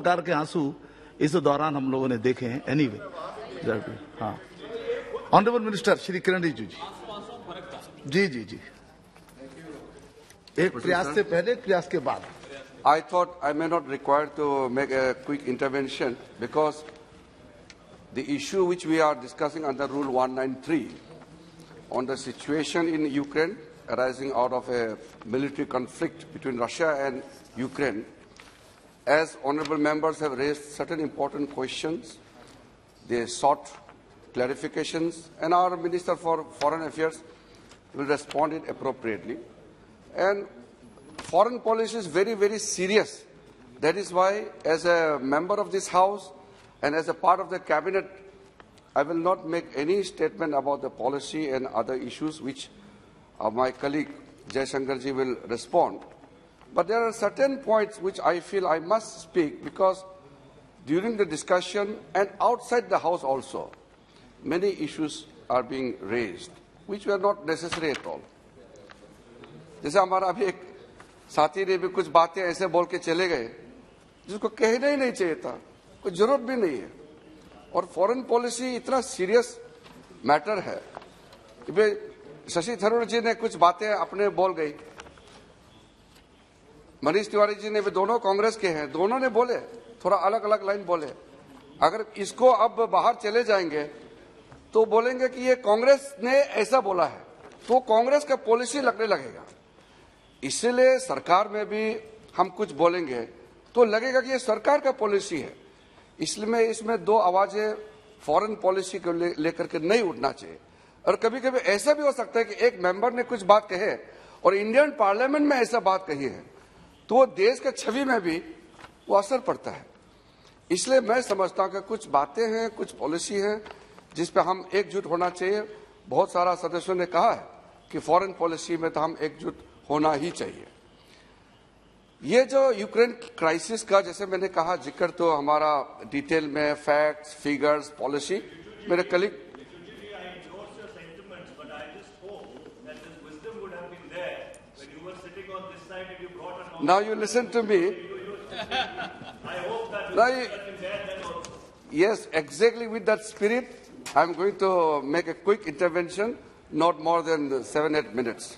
सरकार के आंसू इस दौरान हम लोगों ने देखे हैं। एनीवे, हाँ, ऑनरेबल मिनिस्टर श्री किरण रिजिजू जी जी जी एक प्रयास से पहले, प्रयास के बाद। I thought I may not require to make a quick intervention because the issue which we are discussing under Rule 193 on the situation in Ukraine arising out of a military conflict between Russia and Ukraine, as honourable members have raised certain important questions, they sought clarifications, and our Minister for Foreign Affairs will respond it appropriately. And foreign policy is very, very serious. That is why, as a member of this House and as a part of the Cabinet, I will not make any statement about the policy and other issues which my colleague Jai Shankarji will respond. But there are certain points which I feel I must speak because during the discussion and outside the House also, many issues are being raised, which were not necessary at all. जैसे हमारा अभी एक साथी ने भी कुछ बातें ऐसे बोल के चले गए जिसको कहना ही नहीं चाहिए था, कोई जरूरत भी नहीं है। और फॉरेन पॉलिसी इतना सीरियस मैटर है कि शशि थरूर जी ने कुछ बातें अपने बोल गई, मनीष तिवारी जी ने भी, दोनों कांग्रेस के हैं, दोनों ने बोले, थोड़ा अलग अलग लाइन बोले। अगर इसको अब बाहर चले जाएंगे तो बोलेंगे कि ये कांग्रेस ने ऐसा बोला है, तो कांग्रेस का पॉलिसी लगने लगेगा। इसलिए सरकार में भी हम कुछ बोलेंगे तो लगेगा कि ये सरकार का पॉलिसी है। इसलिए इसमें दो आवाजें फॉरेन पॉलिसी को लेकर के नहीं उठना चाहिए। और कभी कभी ऐसा भी हो सकता है कि एक मेंबर ने कुछ बात कहे और इंडियन पार्लियामेंट में ऐसा बात कही है तो वो देश के छवि में भी वो असर पड़ता है। इसलिए मैं समझता हूं कि कुछ बातें हैं, कुछ पॉलिसी हैं जिस पे हम एकजुट होना चाहिए। बहुत सारा सदस्यों ने कहा है कि फॉरेन पॉलिसी में तो हम एकजुट होना ही चाहिए। ये जो यूक्रेन क्राइसिस का, जैसे मैंने कहा, जिक्र तो हमारा डिटेल में फैक्ट्स, फिगर्स, पॉलिसी मेरे colleague Now you listen to me. Yes, exactly with that spirit, I'm going to make a quick intervention, not more than 7-8 minutes.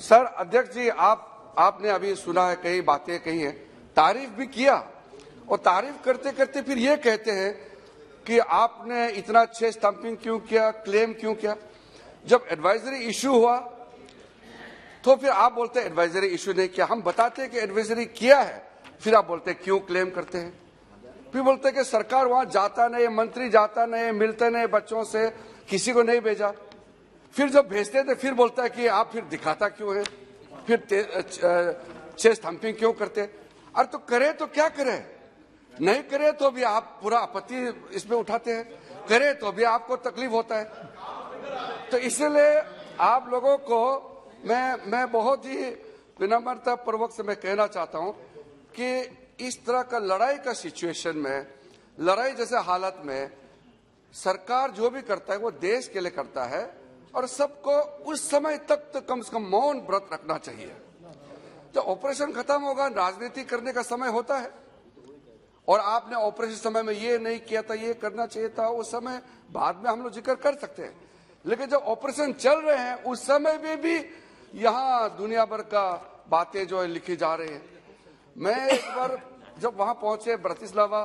Sir अध्यक्ष जी, आपने अभी सुना है, कई बातें कही हैं, तारीफ भी किया और तारीफ करते करते फिर ये कहते हैं कि आपने इतना अच्छे स्टंपिंग क्यों किया, क्लेम क्यों किया। जब एडवाइजरी इशू हुआ तो फिर आप बोलते हैं एडवाइजरी इशू नहीं किया। हम बताते हैं कि एडवाइजरी किया है, फिर आप बोलते हैं क्यों क्लेम करते हैं। फिर बोलते हैं कि सरकार वहां जाता नहीं, मंत्री जाता नहीं, मिलते नहीं बच्चों से, किसी को नहीं भेजा। फिर जब भेजते थे फिर बोलता है कि आप फिर दिखाता क्यों है, फिर चेस्ट थम्पिंग क्यों करते। अरे तो करे तो क्या करे, नहीं करे तो भी आप पूरा आपत्ति इसमें उठाते हैं, करे तो भी आपको तकलीफ होता है। तो इसलिए आप लोगों को मैं बहुत ही विनम्रता पूर्वक से मैं कहना चाहता हूं कि इस तरह का लड़ाई का सिचुएशन में, लड़ाई जैसे हालत में सरकार जो भी करता है वो देश के लिए करता है और सबको उस समय तक तो कम से कम मौन व्रत रखना चाहिए। जब ऑपरेशन खत्म होगा, राजनीति करने का समय होता है और आपने ऑपरेशन समय में ये नहीं किया था, ये करना चाहिए था, उस समय बाद में हम लोग जिक्र कर सकते हैं। लेकिन जब ऑपरेशन चल रहे हैं उस समय में भी यहाँ दुनिया भर का बातें जो है लिखी जा रही है। मैं एक बार जब वहां पहुंचे, ब्रतिस्लावा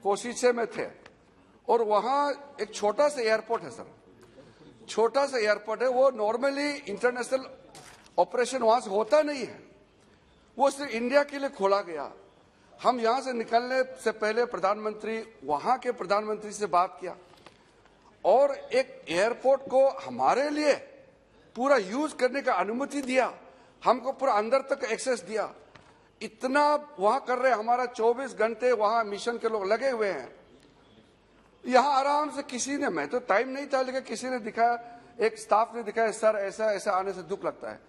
कोशिशे में थे और वहां एक छोटा सा एयरपोर्ट है सर, छोटा सा एयरपोर्ट है। वो नॉर्मली इंटरनेशनल ऑपरेशन वहां से होता नहीं है, वो सिर्फ इंडिया के लिए खोला गया। हम यहां से निकलने से पहले प्रधानमंत्री, वहां के प्रधानमंत्री से बात किया और एक एयरपोर्ट को हमारे लिए पूरा यूज करने का अनुमति दिया, हमको पूरा अंदर तक एक्सेस दिया। इतना वहां कर रहे, हमारा 24 घंटे वहां मिशन के लोग लगे हुए हैं। यहां आराम से किसी ने, मैं तो टाइम नहीं था लेकिन किसी ने दिखाया, एक स्टाफ ने दिखाया, सर ऐसा ऐसा आने से दुख लगता है।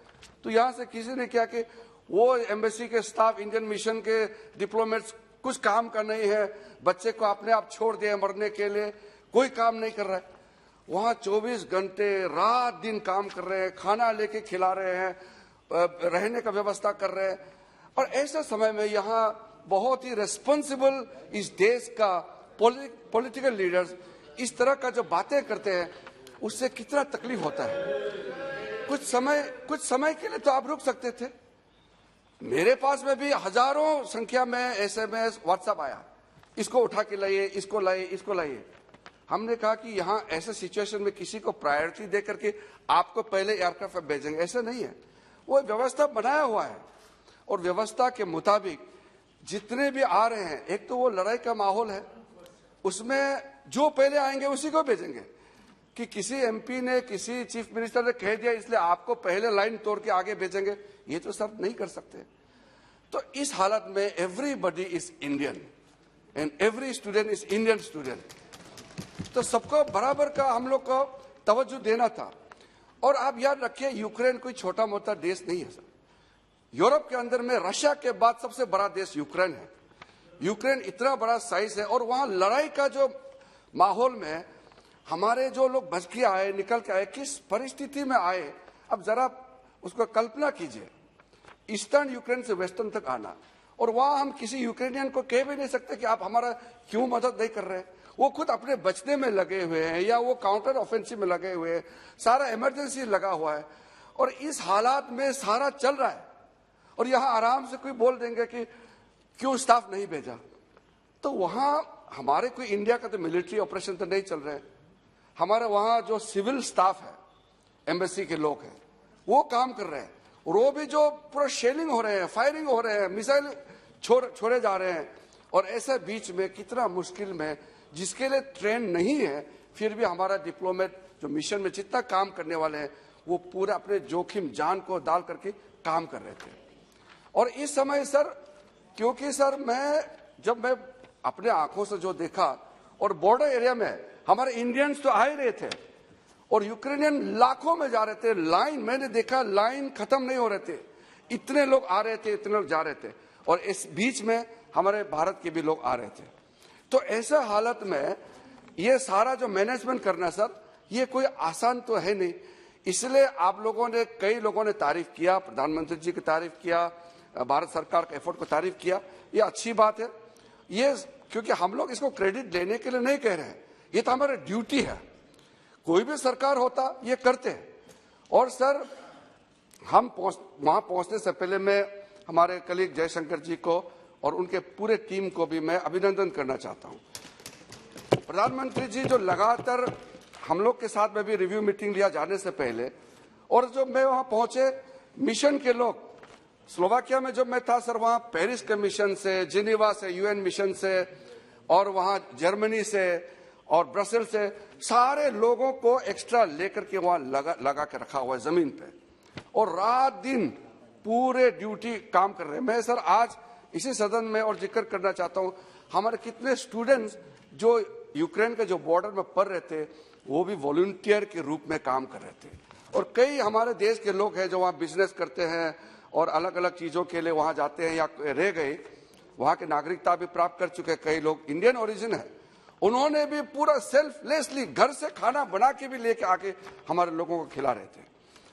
तो यहां से किसी ने क्या कि वो एम्बेसी के स्टाफ, इंडियन मिशन के डिप्लोमेट्स कुछ काम का नहीं है, बच्चे को अपने आप छोड़ दिए मरने के लिए, कोई काम नहीं कर रहा है। वहां 24 घंटे रात दिन काम कर रहे हैं, खाना लेके खिला रहे हैं, रहने का व्यवस्था कर रहे हैं। और ऐसे समय में यहाँ बहुत ही रेस्पॉन्सिबल इस देश का पॉलिटिकल लीडर्स इस तरह का जो बातें करते हैं उससे कितना तकलीफ होता है। कुछ समय के लिए तो आप रुक सकते थे। मेरे पास में भी हजारों संख्या में SMS व्हाट्सएप आया, इसको उठा के लाइए, इसको लाइए, इसको लाइए। हमने कहा कि यहाँ ऐसे सिचुएशन में किसी को प्रायोरिटी दे करके आपको पहले एयरक्राफ्ट भेजेंगे, ऐसा नहीं है। वो व्यवस्था बनाया हुआ है और व्यवस्था के मुताबिक जितने भी आ रहे हैं, एक तो वो लड़ाई का माहौल है, उसमें जो पहले आएंगे उसी को भेजेंगे। कि किसी MP ने, किसी चीफ मिनिस्टर ने कह दिया इसलिए आपको पहले लाइन तोड़ के आगे भेजेंगे, ये तो सब नहीं कर सकते। तो इस हालत में everybody is Indian and every student is Indian student, तो सबको बराबर का हम लोग को तवज्जो देना था। और आप याद रखिए, यूक्रेन कोई छोटा मोटा देश नहीं है सर। यूरोप के अंदर में रशिया के बाद सबसे बड़ा देश यूक्रेन है। यूक्रेन इतना बड़ा साइज है और वहां लड़ाई का जो माहौल में हमारे जो लोग बच के आए, निकल के आए, किस परिस्थिति में आए, अब जरा उसको कल्पना कीजिए। ईस्टर्न यूक्रेन से वेस्टर्न तक आना, और वहां हम किसी यूक्रेनियन को कह भी नहीं सकते कि आप हमारा क्यों मदद नहीं कर रहे। वो खुद अपने बचने में लगे हुए हैं या वो काउंटर ऑफेंसिव में लगे हुए हैं, सारा इमरजेंसी लगा हुआ है और इस हालात में सारा चल रहा है। और यहाँ आराम से कोई बोल देंगे कि क्यों स्टाफ नहीं भेजा, तो वहां हमारे कोई इंडिया का तो मिलिट्री ऑपरेशन तो नहीं चल रहे हैं। हमारे वहां जो सिविल स्टाफ है, एम्बेसी के लोग हैं, वो काम कर रहे हैं और वो भी जो पूरा शेलिंग हो रहे हैं, फायरिंग हो रहे हैं, मिसाइल छोड़े जा रहे हैं। और ऐसे बीच में कितना मुश्किल में, जिसके लिए ट्रेन नहीं है, फिर भी हमारा डिप्लोमेट जो मिशन में जितना काम करने वाले हैं वो पूरा अपने जोखिम जान को डाल करके काम कर रहे थे। और इस समय सर, क्योंकि सर जब मैं अपने आंखों से जो देखा, और बॉर्डर एरिया में हमारे इंडियंस तो आ ही रहे थे और यूक्रेनियन लाखों में जा रहे थे। लाइन मैंने देखा, लाइन खत्म नहीं हो रहे थे, इतने लोग आ रहे थे, इतने लोग जा रहे थे। और इस बीच में हमारे भारत के भी लोग आ रहे थे। तो ऐसा हालत में ये सारा जो मैनेजमेंट करना सर, ये कोई आसान तो है नहीं। इसलिए आप लोगों ने, कई लोगों ने तारीफ किया, प्रधानमंत्री जी की तारीफ किया, भारत सरकार के एफर्ट को तारीफ किया, ये अच्छी बात है। ये क्योंकि हम लोग इसको क्रेडिट लेने के लिए नहीं कह रहे हैं, ये तो हमारी ड्यूटी है। कोई भी सरकार होता ये करते हैं। और सर, हम वहां पहुंचने से पहले मैं हमारे कलीग जयशंकर जी को और उनके पूरे टीम को भी मैं अभिनंदन करना चाहता हूं। प्रधानमंत्री जी जो लगातार हम लोग के साथ में भी रिव्यू मीटिंग लिया जाने से पहले, और जब मैं वहां पहुंचे, मिशन के लोग, स्लोवाकिया में जब मैं था सर, वहां पेरिस के मिशन से, जिनेवा से, UN मिशन से, और वहां जर्मनी से और ब्रसेल से, सारे लोगों को एक्स्ट्रा लेकर के वहां लगा के रखा हुआ है जमीन पे, और रात दिन पूरे ड्यूटी काम कर रहे हैं। मैं सर आज इसी सदन में और जिक्र करना चाहता हूं, हमारे कितने स्टूडेंट्स जो यूक्रेन के जो बॉर्डर में पढ़ रहे थे, वो भी वॉलंटियर के रूप में काम कर रहे थे। और कई हमारे देश के लोग हैं जो वहाँ बिजनेस करते हैं और अलग अलग चीजों के लिए वहाँ जाते हैं या रह गए, वहाँ की नागरिकता भी प्राप्त कर चुके हैं। कई लोग इंडियन ओरिजिन है, उन्होंने भी पूरा सेल्फलेसली घर से खाना बना के भी लेके आके हमारे लोगों को खिला रहे थे।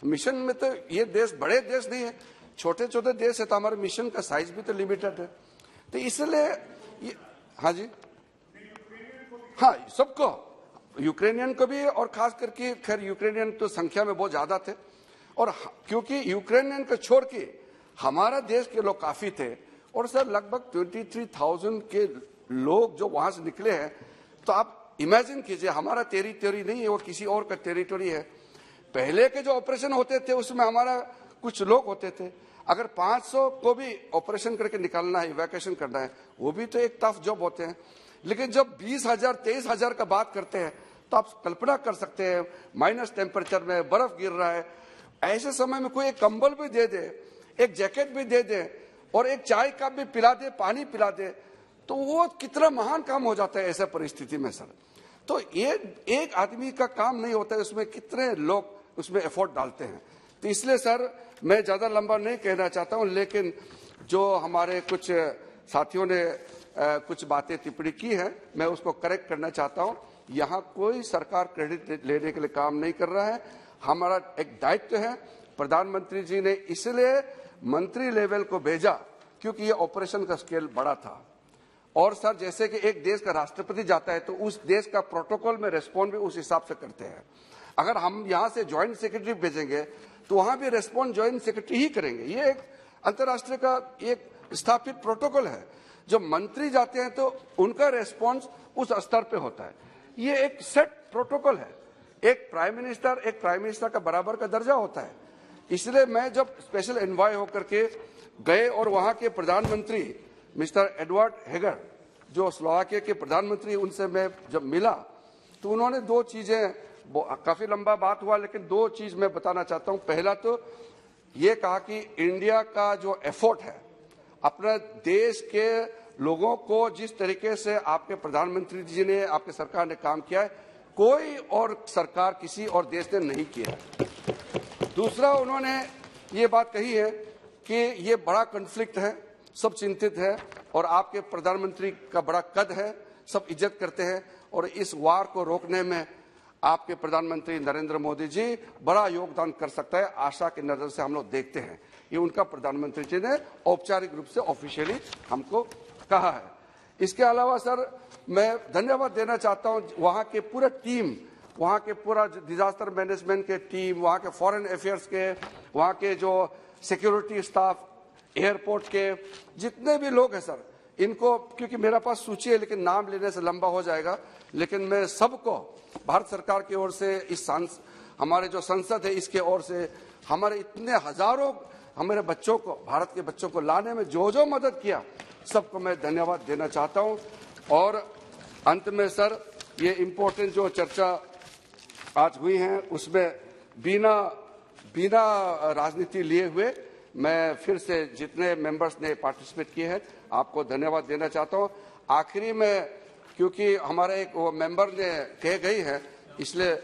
मिशन में तो ये देश बड़े देश नहीं है, छोटे छोटे देश है, तो हमारे मिशन का साइज भी तो लिमिटेड है। तो इसलिए हाँ जी, हाँ, सबको, यूक्रेनियन को भी, और खास करके खैर यूक्रेनियन तो संख्या में बहुत ज्यादा थे, और क्योंकि यूक्रेनियन को छोड़ के हमारा देश के लोग काफी थे। और सर लगभग 23,000 के लोग जो वहां से निकले हैं, तो आप इमेजिन कीजिए, हमारा टेरिटरी नहीं है, वो किसी और का टेरिटरी है। पहले के जो ऑपरेशन होते थे उसमें हमारा कुछ लोग होते थे, अगर 500 को भी ऑपरेशन करके निकालना है, इवैक्यूएशन करना है, वो भी तो एक टफ जॉब होते हैं। लेकिन जब 20,000 23,000 का बात करते हैं, तो आप कल्पना कर सकते हैं, माइनस टेम्परेचर में बर्फ गिर रहा है, ऐसे समय में कोई एक कंबल भी दे दे, एक जैकेट भी दे दे और एक चाय कप भी पिला दे, पानी पिला दे, तो वो कितना महान काम हो जाता है ऐसा परिस्थिति में सर। तो ये एक आदमी का काम नहीं होता है, उसमें कितने लोग उसमें एफर्ट डालते हैं। तो इसलिए सर मैं ज्यादा लंबा नहीं कहना चाहता हूं, लेकिन जो हमारे कुछ साथियों ने कुछ बातें टिप्पणी की है, मैं उसको करेक्ट करना चाहता हूं। यहाँ कोई सरकार क्रेडिट लेने के लिए काम नहीं कर रहा है, हमारा एक दायित्व है। प्रधानमंत्री जी ने इसलिए मंत्री लेवल को भेजा क्योंकि ये ऑपरेशन का स्केल बड़ा था। और सर, जैसे कि एक देश का राष्ट्रपति जाता है तो उस देश का प्रोटोकॉल में रेस्पॉन्ड भी उस हिसाब से करते हैं। अगर हम यहाँ से ज्वाइंट सेक्रेटरी भेजेंगे तो वहां भी रेस्पॉन्ड ज्वाइंट सेक्रेटरी ही करेंगे। ये एक अंतर्राष्ट्रीय का एक स्थापित प्रोटोकॉल है। जब मंत्री जाते हैं तो उनका रेस्पॉन्स उस स्तर पे होता है। ये एक सेट प्रोटोकॉल है। एक प्राइम मिनिस्टर का बराबर का दर्जा होता है। इसलिए मैं जब स्पेशल एनवॉय होकर के गए और वहां के प्रधानमंत्री मिस्टर एडवर्ड हेगर, जो स्लोवाकिया के प्रधानमंत्री, उनसे मैं जब मिला तो उन्होंने दो चीजें, काफी लंबा बात हुआ लेकिन दो चीज मैं बताना चाहता हूं। पहला तो ये कहा कि इंडिया का जो एफर्ट है, अपने देश के लोगों को जिस तरीके से आपके प्रधानमंत्री जी ने, आपके सरकार ने काम किया है, कोई और सरकार किसी और देश ने नहीं किया। दूसरा, उन्होंने ये बात कही है कि ये बड़ा कॉन्फ्लिक्ट है, सब चिंतित है और आपके प्रधानमंत्री का बड़ा कद है, सब इज्जत करते हैं और इस वार को रोकने में आपके प्रधानमंत्री नरेंद्र मोदी जी बड़ा योगदान कर सकता है। आशा की नजर से हम लोग देखते हैं। ये उनका प्रधानमंत्री जी ने औपचारिक रूप से ऑफिशियली हमको कहा है। इसके अलावा सर, मैं धन्यवाद देना चाहता हूं वहां के पूरा टीम, वहां के पूरा डिजास्टर मैनेजमेंट के टीम, वहां के फॉरेन अफेयर्स के, वहां के जो सिक्योरिटी स्टाफ, एयरपोर्ट के जितने भी लोग हैं सर, इनको, क्योंकि मेरा पास सूची है लेकिन नाम लेने से लंबा हो जाएगा, लेकिन मैं सबको भारत सरकार की ओर से, इस हमारे जो संसद है इसके ओर से, हमारे इतने हजारों हमारे बच्चों को, भारत के बच्चों को लाने में जो जो मदद किया, सबको मैं धन्यवाद देना चाहता हूं। और अंत में सर, ये इम्पोर्टेंट जो चर्चा आज हुई है उसमें बिना राजनीति लिए हुए मैं फिर से जितने मेंबर्स ने पार्टिसिपेट किए हैं आपको धन्यवाद देना चाहता हूं। आखिरी में, क्योंकि हमारे एक वो मेंबर ने कह गई है, इसलिए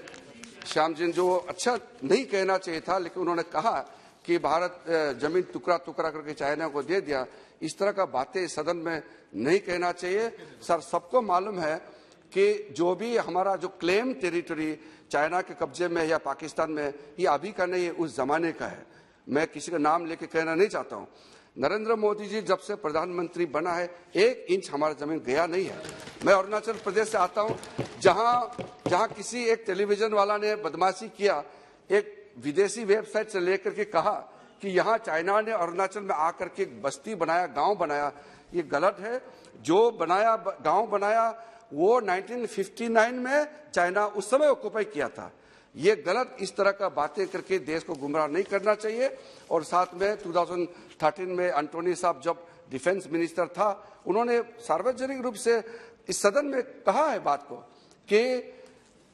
श्याम जी, जो अच्छा नहीं कहना चाहिए था लेकिन उन्होंने कहा कि भारत जमीन टुकड़ा टुकड़ा करके चाइना को दे दिया, इस तरह का बातें सदन में नहीं कहना चाहिए। सर, सबको मालूम है कि जो भी हमारा जो क्लेम टेरिटरी चाइना के कब्जे में या पाकिस्तान में, ये अभी का नहीं है, उस जमाने का है। मैं किसी का नाम लेके कहना नहीं चाहता हूं। नरेंद्र मोदी जी जब से प्रधानमंत्री बना है 1 इंच हमारा जमीन गया नहीं है। मैं अरुणाचल प्रदेश से आता हूं, जहां किसी एक टेलीविजन वाला ने बदमाशी किया, एक विदेशी वेबसाइट से लेकर के कहा कि यहां चाइना ने अरुणाचल में आकर के एक बस्ती बनाया, गांव बनाया। ये गलत है। जो बनाया, गांव बनाया, वो 1959 में चाइना उस समय ऑक्युपाई किया था। ये गलत, इस तरह का बातें करके देश को गुमराह नहीं करना चाहिए। और साथ में 2013 में एंटोनी साहब जब डिफेंस मिनिस्टर था, उन्होंने सार्वजनिक रूप से इस सदन में कहा है बात को कि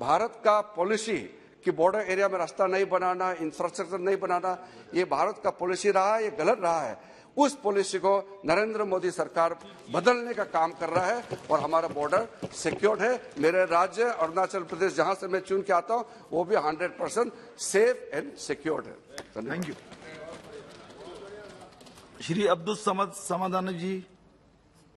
भारत का पॉलिसी कि बॉर्डर एरिया में रास्ता नहीं बनाना, इंफ्रास्ट्रक्चर नहीं बनाना, ये भारत का पॉलिसी रहा है, ये गलत रहा है। उस पॉलिसी को नरेंद्र मोदी सरकार बदलने का काम कर रहा है और हमारा बॉर्डर सिक्योर्ड है। मेरे राज्य अरुणाचल प्रदेश, जहां से मैं चुन के आता हूं, वो भी 100% सेफ एंड सिक्योर्ड है। Thank you. Shri Abdul Samad Samadhan ji.